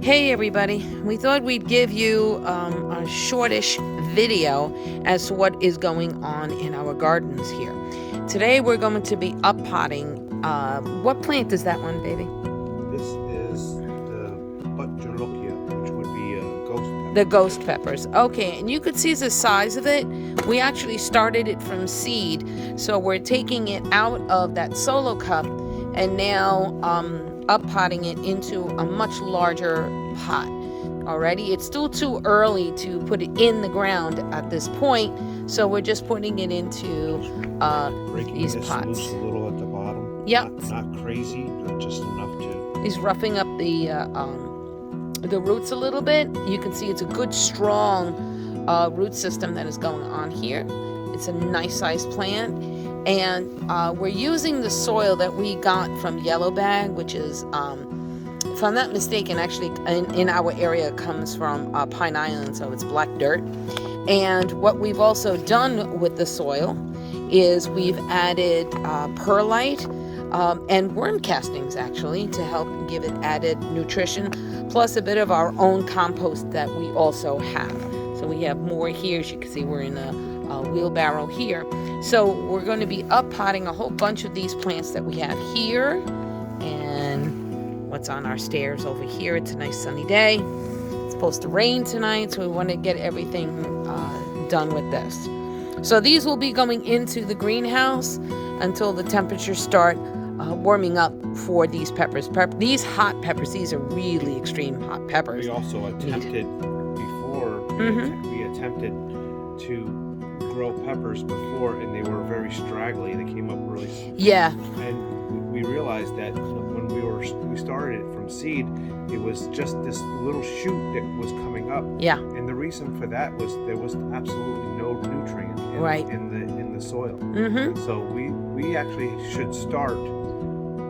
Hey everybody, we thought we'd give you a shortish video as to what is going on in our gardens here. Today we're going to be up-potting. What plant is that one, baby? This is the Butterlokia, which would be a ghost pepper. The ghost peppers. Okay, and you could see the size of it. We actually started it from seed, so we're taking it out of that solo cup and now up-potting it into a much larger pot. Already, it's still too early to put it in the ground at this point, so we're just putting it into these pots. Loose a little at the bottom. Yep. Not crazy, but just enough to. He's roughing up the roots a little bit. You can see it's a good, strong root system that is going on here. It's a nice sized plant. And we're using the soil that we got from Yellow Bag, which is, if I'm not mistaken, actually in our area it comes from Pine Island, so it's black dirt. And what we've also done with the soil is we've added perlite and worm castings, actually, to help give it added nutrition, plus a bit of our own compost that we also have. So we have more here. As you can see, we're in a wheelbarrow here. So we're going to be up-potting a whole bunch of these plants that we have here, and what's on our stairs over here. It's a nice sunny day. It's supposed to rain tonight, so we want to get everything done with this. So these will be going into the greenhouse until the temperatures start warming up for these peppers. These hot peppers, these are really extreme hot peppers. We also attempted before, we attempted to grow peppers before, and they were very straggly. They came up really. Yeah. And we realized that when we started it from seed, it was just this little shoot that was coming up. Yeah. And the reason for that was there was absolutely no nutrient in the soil. So we actually should start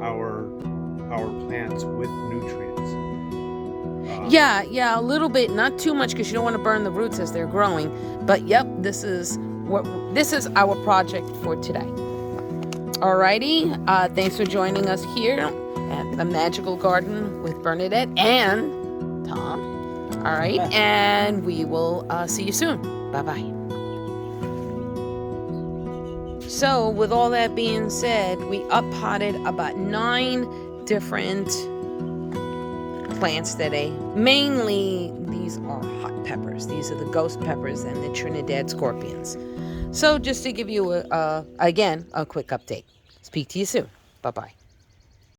our plants with nutrients. Yeah, a little bit, not too much, because you don't want to burn the roots as they're growing. But yep, this is our project for today. Alrighty, thanks for joining us here at the Magical Garden with Bernadette and Tom. All right, and we will see you soon. Bye-bye. So with all that being said, we up-potted about 9 different plants today. Mainly these are hot peppers. These are the ghost peppers and the Trinidad scorpions. So just to give you again a quick update. Speak to you soon. Bye-bye.